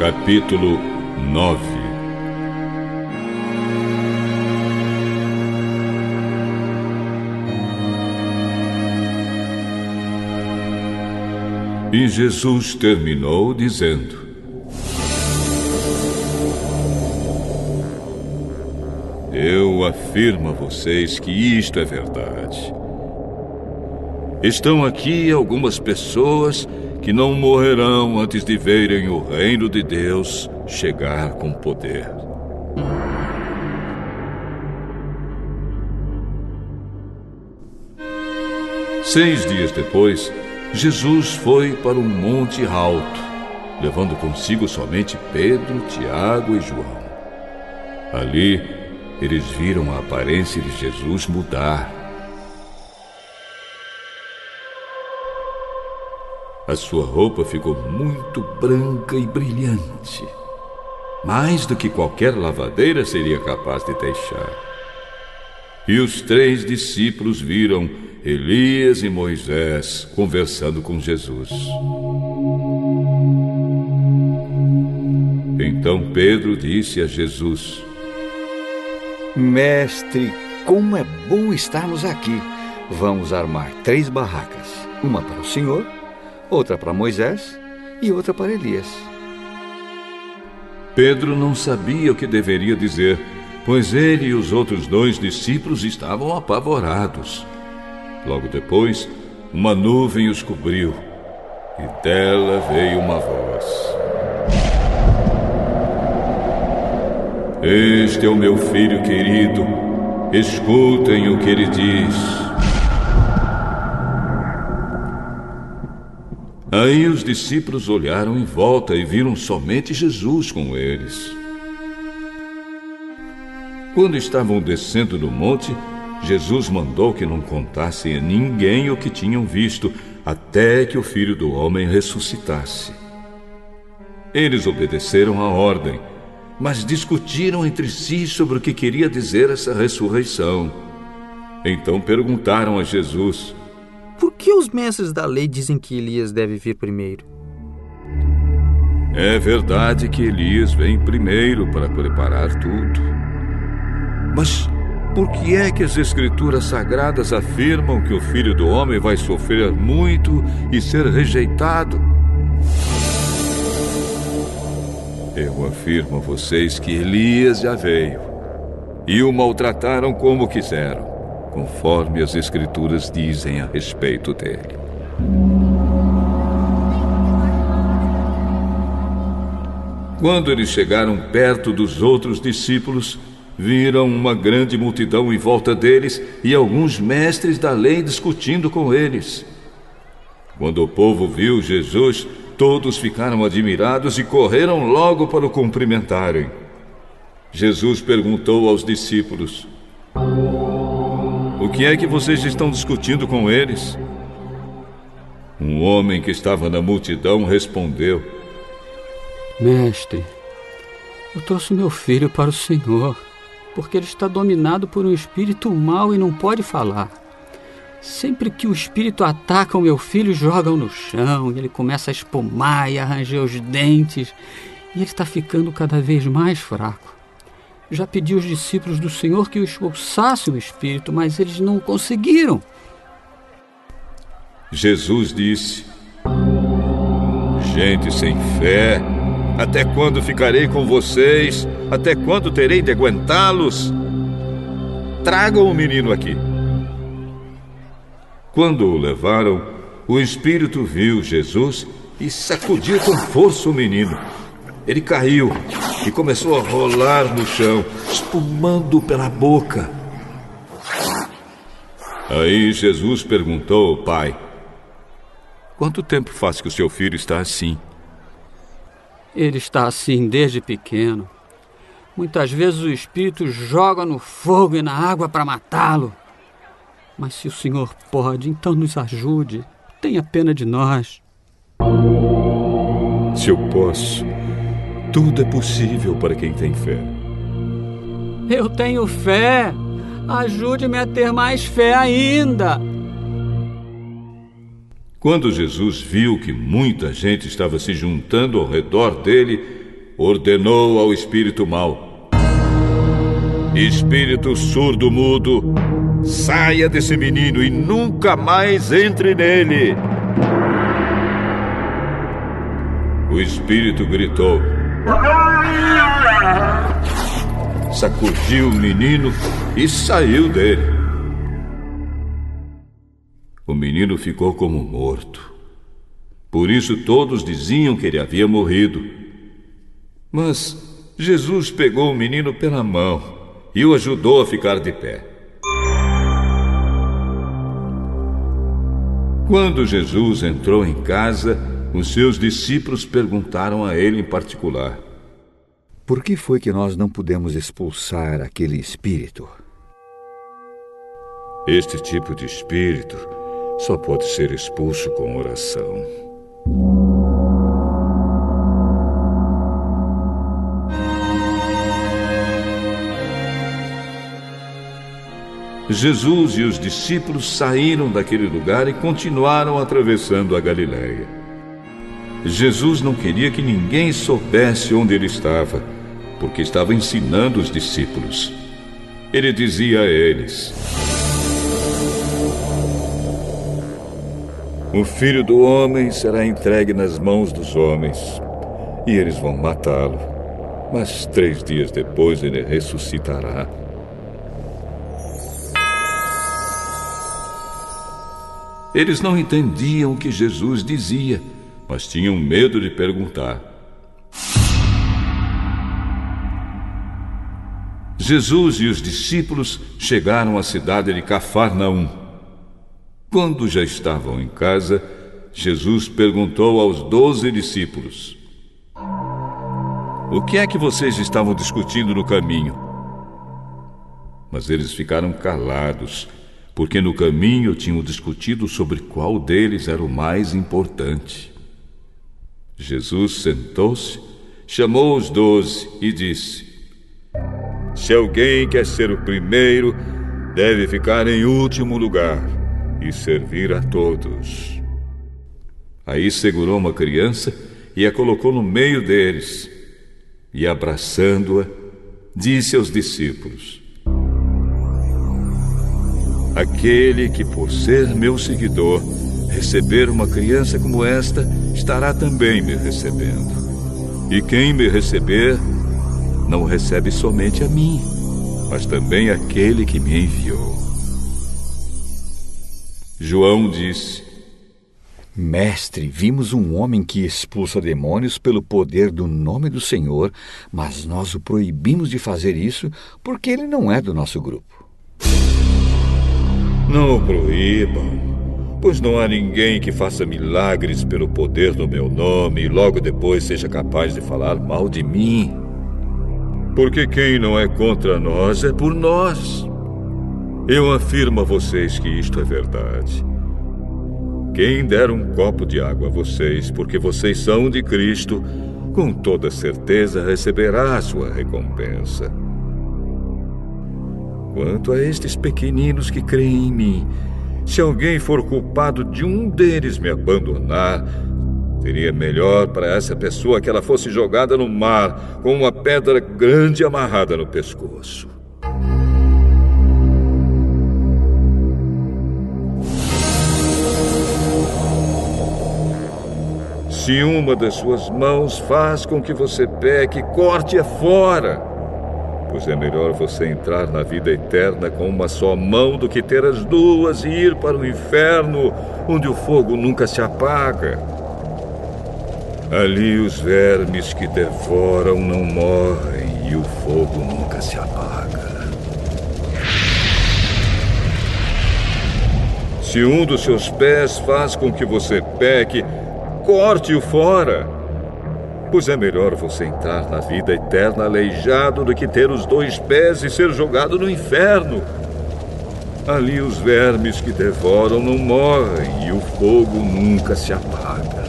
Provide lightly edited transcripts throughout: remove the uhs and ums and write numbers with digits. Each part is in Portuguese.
Capítulo 9. E Jesus terminou dizendo: Eu afirmo a vocês que isto é verdade. Estão aqui algumas pessoas que não morrerão antes de verem o reino de Deus chegar com poder. Seis dias depois, Jesus foi para um monte alto, levando consigo somente Pedro, Tiago e João. Ali, eles viram a aparência de Jesus mudar. A sua roupa ficou muito branca e brilhante, mais do que qualquer lavadeira seria capaz de deixar. E os 3 discípulos viram Elias e Moisés conversando com Jesus. Então Pedro disse a Jesus: Mestre, como é bom estarmos aqui. Vamos armar 3 barracas, uma para o Senhor, outra para Moisés e outra para Elias. Pedro não sabia o que deveria dizer, pois ele e os outros 2 discípulos estavam apavorados. Logo depois, uma nuvem os cobriu, e dela veio uma voz: Este é o meu filho querido, escutem o que ele diz. Aí os discípulos olharam em volta e viram somente Jesus com eles. Quando estavam descendo do monte, Jesus mandou que não contassem a ninguém o que tinham visto, até que o Filho do Homem ressuscitasse. Eles obedeceram à ordem, mas discutiram entre si sobre o que queria dizer essa ressurreição. Então perguntaram a Jesus: Por que os mestres da lei dizem que Elias deve vir primeiro? É verdade que Elias vem primeiro para preparar tudo. Mas por que é que as Escrituras Sagradas afirmam que o Filho do Homem vai sofrer muito e ser rejeitado? Eu afirmo a vocês que Elias já veio, e o maltrataram como quiseram, conforme as Escrituras dizem a respeito dele. Quando eles chegaram perto dos outros discípulos, viram uma grande multidão em volta deles e alguns mestres da lei discutindo com eles. Quando o povo viu Jesus, todos ficaram admirados e correram logo para o cumprimentarem. Jesus perguntou aos discípulos: O que é que vocês estão discutindo com eles? Um homem que estava na multidão respondeu: Mestre, eu trouxe meu filho para o Senhor, porque ele está dominado por um espírito mau e não pode falar. Sempre que o espírito ataca o meu filho, joga-o no chão, e ele começa a espumar e a ranger os dentes, e ele está ficando cada vez mais fraco. Já pedi aos discípulos do Senhor que o expulsassem o espírito, mas eles não conseguiram. Jesus disse: Gente sem fé, até quando ficarei com vocês? Até quando terei de aguentá-los? Tragam o menino aqui. Quando o levaram, o espírito viu Jesus e sacudiu com força o menino. Ele caiu e começou a rolar no chão, espumando pela boca. Aí Jesus perguntou ao pai: Quanto tempo faz que o seu filho está assim? Ele está assim desde pequeno. Muitas vezes o espírito joga no fogo e na água para matá-lo. Mas se o Senhor pode, então nos ajude. Tenha pena de nós. Se eu posso, tudo é possível para quem tem fé. Eu tenho fé. Ajude-me a ter mais fé ainda. Quando Jesus viu que muita gente estava se juntando ao redor dele, ordenou ao espírito mau: espírito surdo-mudo, saia desse menino e nunca mais entre nele. O espírito gritou, sacudiu o menino e saiu dele. O menino ficou como morto. Por isso todos diziam que ele havia morrido. Mas Jesus pegou o menino pela mão e o ajudou a ficar de pé. Quando Jesus entrou em casa, os seus discípulos perguntaram a ele em particular: por que foi que nós não pudemos expulsar aquele espírito? Este tipo de espírito só pode ser expulso com oração. Jesus e os discípulos saíram daquele lugar e continuaram atravessando a Galileia. Jesus não queria que ninguém soubesse onde ele estava, porque estava ensinando os discípulos. Ele dizia a eles: o Filho do Homem será entregue nas mãos dos homens, e eles vão matá-lo, mas 3 dias depois ele ressuscitará. Eles não entendiam o que Jesus dizia, mas tinham medo de perguntar. Jesus e os discípulos chegaram à cidade de Cafarnaum. Quando já estavam em casa, Jesus perguntou aos 12 discípulos: o que é que vocês estavam discutindo no caminho? Mas eles ficaram calados, porque no caminho tinham discutido sobre qual deles era o mais importante. Jesus sentou-se, chamou os 12 e disse: se alguém quer ser o primeiro, deve ficar em último lugar e servir a todos. Aí segurou uma criança e a colocou no meio deles, e abraçando-a, disse aos discípulos: aquele que, por ser meu seguidor, receber uma criança como esta, estará também me recebendo. E quem me receber, não recebe somente a mim, mas também aquele que me enviou. João disse: mestre, vimos um homem que expulsa demônios pelo poder do nome do Senhor, mas nós o proibimos de fazer isso porque ele não é do nosso grupo. não o proíbam, pois não há ninguém que faça milagres pelo poder do meu nome e logo depois seja capaz de falar mal de mim. Porque quem não é contra nós é por nós. Eu afirmo a vocês que isto é verdade. Quem der um copo de água a vocês, porque vocês são de Cristo, com toda certeza receberá a sua recompensa. Quanto a estes pequeninos que creem em mim, se alguém for culpado de um deles me abandonar, seria melhor para essa pessoa que ela fosse jogada no mar com uma pedra grande amarrada no pescoço. Se uma das suas mãos faz com que você peque, corte-a fora. Pois é melhor você entrar na vida eterna com uma só mão do que ter as duas e ir para o inferno, onde o fogo nunca se apaga. Ali os vermes que devoram não morrem e o fogo nunca se apaga. Se um dos seus pés faz com que você peque, corte-o fora. Pois é melhor você entrar na vida eterna aleijado do que ter os 2 pés e ser jogado no inferno. Ali os vermes que devoram não morrem e o fogo nunca se apaga.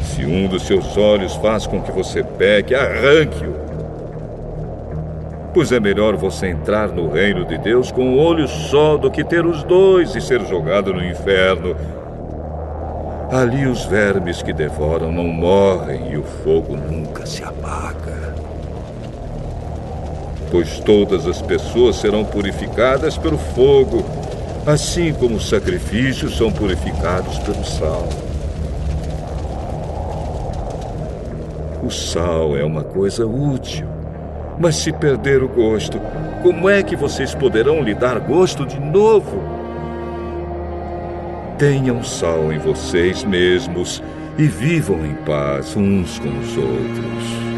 Se um dos seus olhos faz com que você peque, arranque-o. Pois é melhor você entrar no reino de Deus com um olho só do que ter os 2 e ser jogado no inferno. Ali os vermes que devoram não morrem e o fogo nunca se apaga. Pois todas as pessoas serão purificadas pelo fogo, assim como os sacrifícios são purificados pelo sal. O sal é uma coisa útil, mas se perder o gosto, como é que vocês poderão lhe dar gosto de novo? Tenham sal em vocês mesmos e vivam em paz uns com os outros.